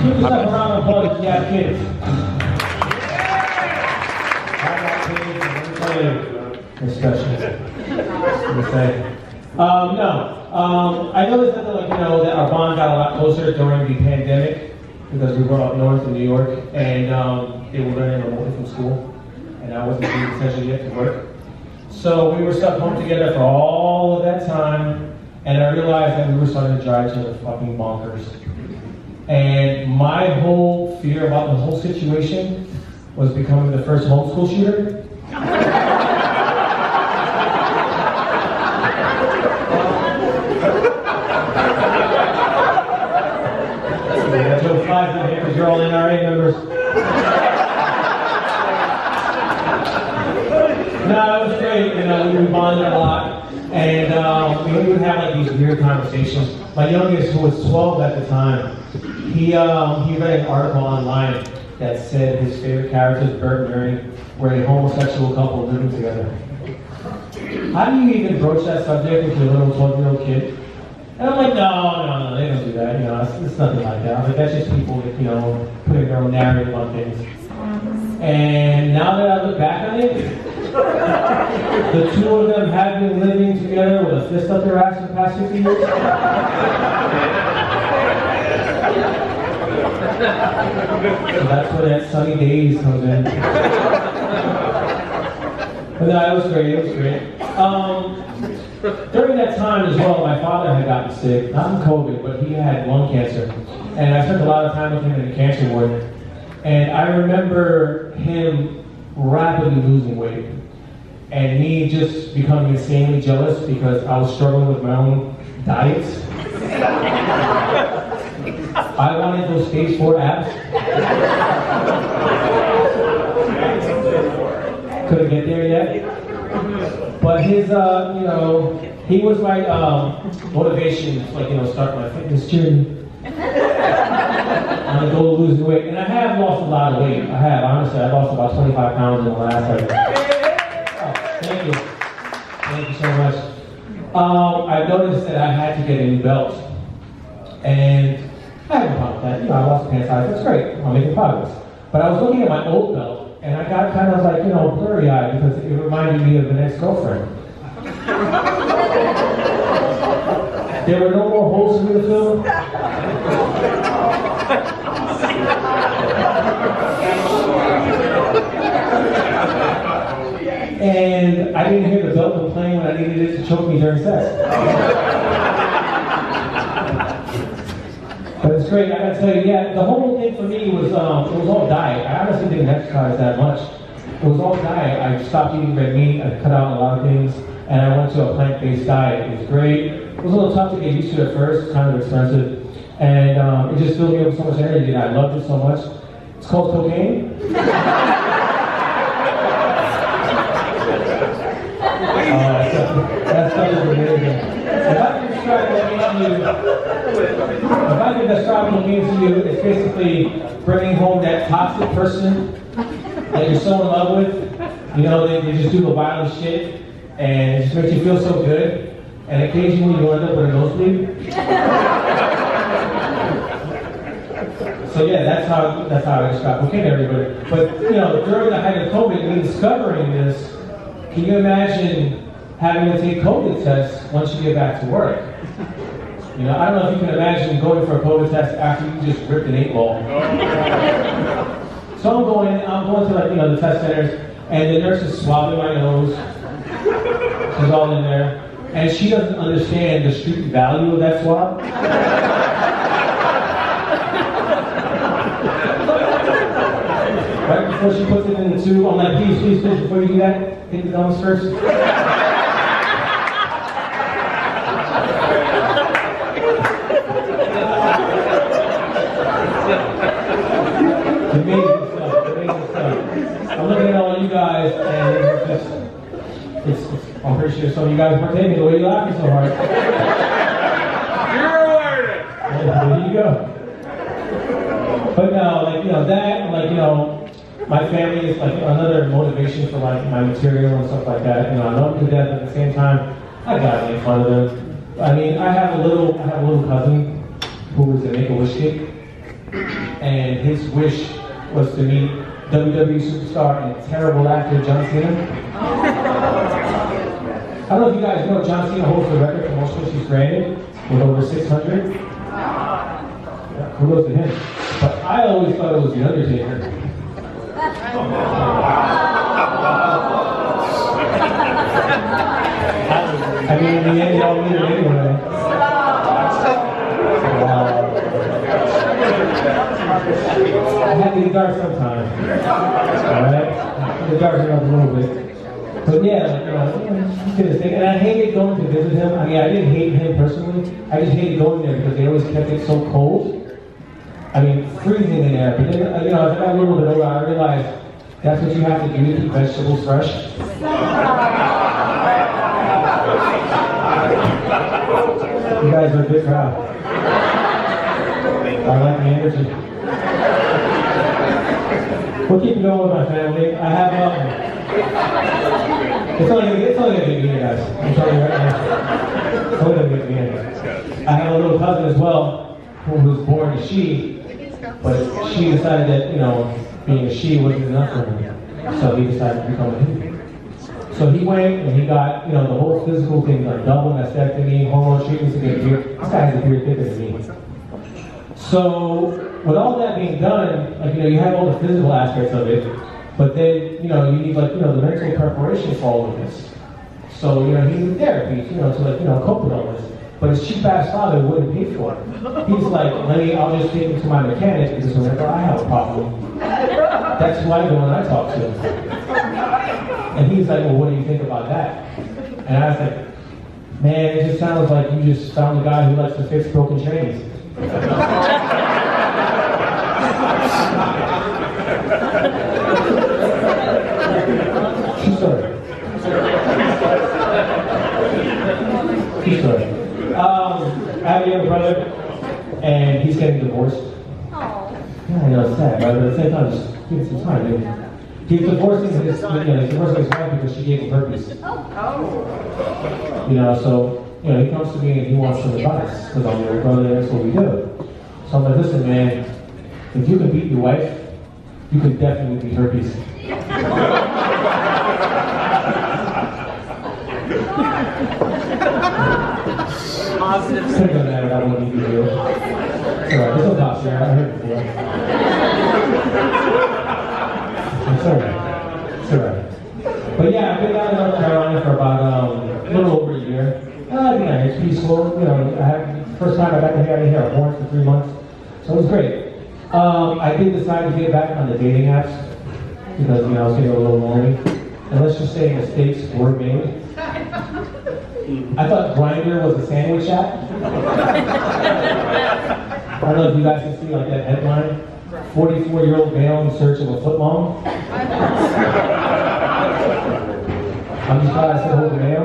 Give yourself a round of applause if you have kids. I got kids, and let me tell you, it's special. I noticed that, that our bond got a lot closer during the pandemic because we were up north in New York, and they were learning remotely from school, and I wasn't being essentially yet to work. So we were stuck home together for all of that time, and I realized that we were starting to drive each other fucking bonkers. And my whole fear about the whole situation was becoming the first homeschool shooter. That joke flies in here because you're all NRA members. No, it was great. We bonded a lot, and we would have like these weird conversations. My youngest, who was 12 at the time, he read an article online that said his favorite character is Bert and Ernie were a homosexual couple living together. How do you even broach that subject with your little 12-year-old kid? And I'm like, no, they don't do that. It's nothing like that. I'm like, that's just people that, putting their own narrative on things. And now that I look back on it, the two of them have been living together with a fist up their ass for the past 50 years. So that's where that sunny days comes in. But no, it was great. During that time as well, my father had gotten sick, not from COVID, but he had lung cancer. And I spent a lot of time with him in the cancer ward. And I remember him rapidly losing weight. And me just becoming insanely jealous because I was struggling with my own diets. I wanted those stage 4 abs. Couldn't get there yet. But his, he was my motivation to start my fitness journey. On the goal of losing weight. And I have lost a lot of weight. Honestly, I lost about 25 pounds in the last, thank you. Thank you so much. I noticed that I had to get a new belt. And I have no problem with that. I lost the pant size. That's great. I'm making progress. But I was looking at my old belt, and I got kind of blurry-eyed because it reminded me of an ex-girlfriend. There were no more holes for me to fill. And I didn't hear the belt playing when I needed it to choke me during sex. But it's great. I gotta tell you, the whole thing for me was it was all diet. I honestly didn't exercise that much. It was all diet. I stopped eating red meat. I cut out a lot of things, and I went to a plant-based diet. It was great. It was a little tough to get used to at first. It's kind of expensive, and it just filled me with so much energy, and I loved it so much. It's called cocaine. That stuff is amazing. If I can describe cocaine to you, it's basically bringing home that toxic person that you're so in love with. They just do the violent shit, and it just makes you feel so good. And occasionally you end up with a nosebleed. So that's how I describe cocaine to everybody. But during the height of COVID, me discovering this, can you imagine having to take COVID tests once you get back to work? I don't know if you can imagine going for a COVID test after you just ripped an 8-ball. So I'm going to the test centers, and the nurse is swabbing my nose. She's all in there, and she doesn't understand the street value of that swab. Right before she puts it in the tube, I'm like, please, before you do that, take the gums first. Amazing stuff. I'm looking at all you guys, and I'm pretty sure some of you guys weren't taking the way you're laughing so hard. You're aware. There you go. But no, my family is another motivation for my material and stuff like that. I love them to death. At the same time, I gotta make fun of them. I have a little cousin who is a Make-A-Wish kid. and his wish was to meet WWE superstar and terrible actor John Cena. I don't know if you guys know John Cena holds the record for most wishes granted with over 600. Yeah, kudos to him. But I always thought it was The Undertaker. I mean, in the end, y'all meet it anyway. I had to get dark sometimes. Alright? The dark it up a little bit. But yeah, and I hated going to visit him. I mean, I didn't hate him personally. I just hated going there because they always kept it so cold. I mean, freezing in there. But then, as I got a little bit older, I realized that's what you have to do to keep vegetables fresh. You guys are a good crowd. I like the energy. We'll keep going with my family. I have, it's only gonna get me, guys. I'm telling you right now. It's only gonna get me. I have a little cousin as well, who was born a she, but she decided that, being a she wasn't enough for him. So he decided to become a he. So he went and he got, the whole physical thing, like double mastectomy, hormone treatments to get a beard. This guy has a beard thicker than me. So, with all that being done, you have all the physical aspects of it, but then, you need, the mental preparation for all of this. So, he needed therapy, to, cope with all this. But his cheap-ass father wouldn't pay for it. He's like, I'll just take him to my mechanic because whenever I have a problem, that's who I go when I talk to him. And he's like, well, what do you think about that? And I was like, man, it just sounds like you just found a guy who likes to fix broken trains. True story. True story. I have a younger brother, and he's getting divorced. Yeah, I know, it's sad, but at the same time, just give it some time, dude. He's divorcing his wife because she gave him herpes. So he comes to me and he wants some advice because I'm your brother, that's what we do. So I'm like, listen, man, if you can beat your wife, you can definitely beat herpes. Couldn't go mad about what you do. It's alright, there's no cops here, I heard it before. It's alright. But yeah, I've been down in North Carolina for about a little over a year. It's peaceful. First time I got to hear a horn for 3 months, so it was great. I did decide to get back on the dating apps because I was getting a little lonely. And let's just say mistakes were made. I thought Grindr was a sandwich app. I don't know if you guys can see that headline: 44-year-old male in search of a footlong. I'm just glad I said hold the mail.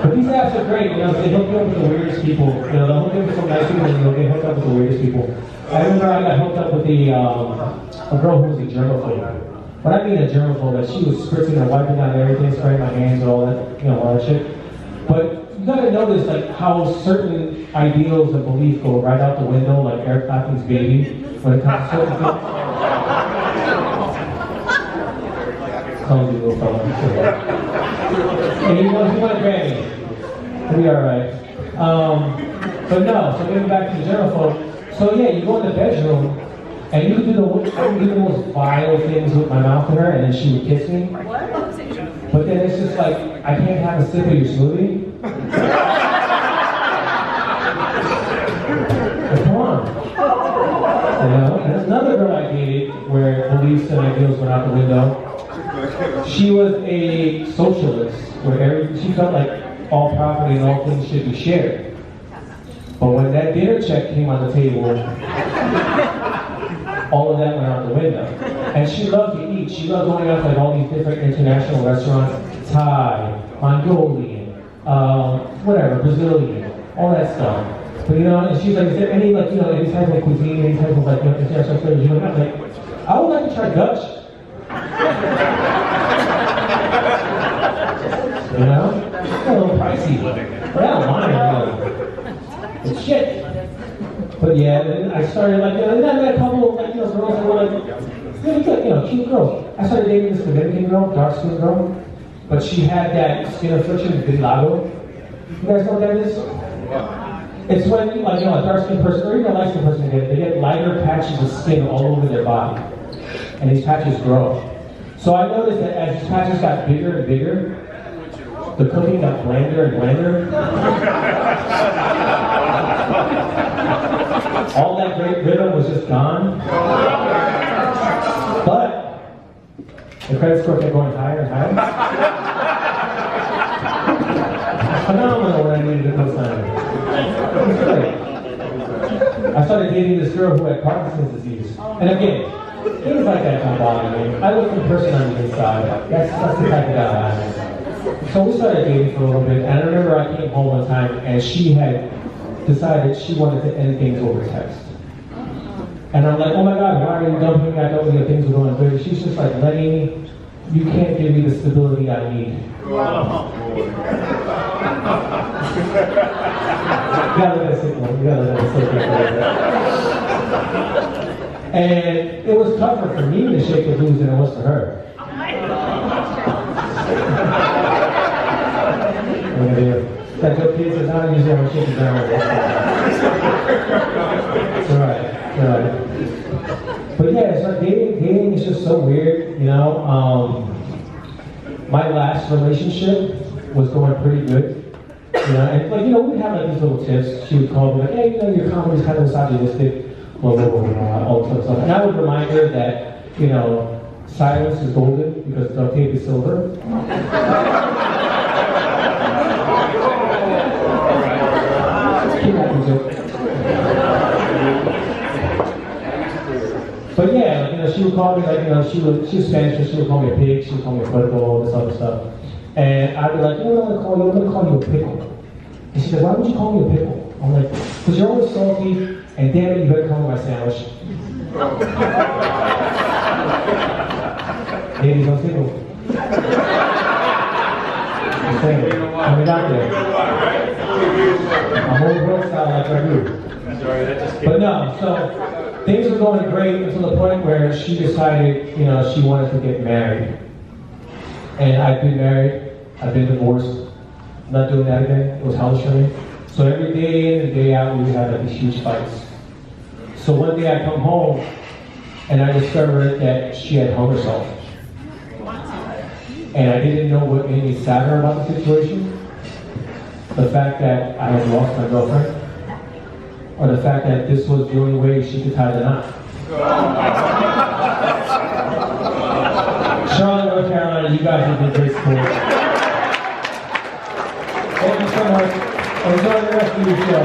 But these apps are great, they hook you up with the weirdest people. They'll hook you up with some nice people and they'll get hooked up with the weirdest people. I remember I got hooked up with a girl who was a germaphobe. When I mean a germaphobe, that she was spritzing and wiping down everything, spraying my hands and all that, all that shit. But you gotta notice how certain ideals and beliefs go right out the window, like Eric Clapton's Baby, when it comes to certain things. Comes you, little fella. And you want a Grammy. We'll be alright. But no, so getting back to the germaphobe. So yeah, you go in the bedroom, and you can do the most vile things with my mouth to her, and then she would kiss me. But then it's just like, I can't have a sip of your smoothie. But come on. And there's another girl I dated where beliefs and ideals went out the window. She was a socialist, where she felt like all property and all things should be shared. But when that dinner check came on the table, all of that went out the window. And she loved to eat. She loved going out to all these different international restaurants, Thai, Mongolian, Brazilian, all that stuff. But and she's like, is there any any type of cuisine, any type of international flavors? I'm like, I would like to try Dutch. It's a little pricey, but I don't mind. It's shit. But yeah, then I started like, then I met a couple of like, girls that were like, really good, cute girls. I started dating this Dominican girl, dark skinned girl, but she had that skin affliction, vitiligo. You guys know what that is? It's when, like, a dark skinned person, or even a light skinned person, they get lighter patches of skin all over their body. And these patches grow. So I noticed that as these patches got bigger and bigger, the cooking got blander and blander. All that great rhythm was just gone. But the credit score kept going higher and higher. Phenomenal when I needed a co-signer. It was great. I started dating this girl who had Parkinson's disease. And again, things like that don't bother me. I look for the person on the inside. That's the type of guy I am. So we started dating for a little bit, and I remember I came home one time and she had decided she wanted to end things over text. And I'm like, oh my God, why are you dumping me? I told you that things were going good. She's just like, Lenny, you can't give me the stability I need. You gotta let it sit one. You gotta let it sit one. And it was tougher for me to shake the blues than it was for her. That your kids are not usually on shaking down. It's alright. But yeah, so dating is just so weird, my last relationship was going pretty good. And we'd have like these little tips. She would call me like, hey, your comedy's kind of misogynistic, all that stuff. And I would remind her that, silence is golden because duct tape is silver. But yeah, she would call me like, she was Spanish, and she would call me a pig, she would call me a puerco, all this other stuff. And I'd be like, I'm gonna call you a pickle. And she said, why would you call me a pickle? I'm like, because you're always salty, and damn it, you better come with my sandwich. Ladies, I'm single. I'm single. I'm out there. I'm old world style like I do. But no, so things were going great until the point where she decided, she wanted to get married. And I've been married, I've been divorced, I'm not doing that again. It was hellish for me. So every day in and day out, we would have like these huge fights. So one day I come home and I discovered that she had hung herself. And I didn't know what made me sadder about the situation. The fact that I had lost my girlfriend, or the fact that this was the only way she could tie the knot. Charlotte, North Carolina, you guys have been great support. Thank you so much. Enjoy the rest of your show.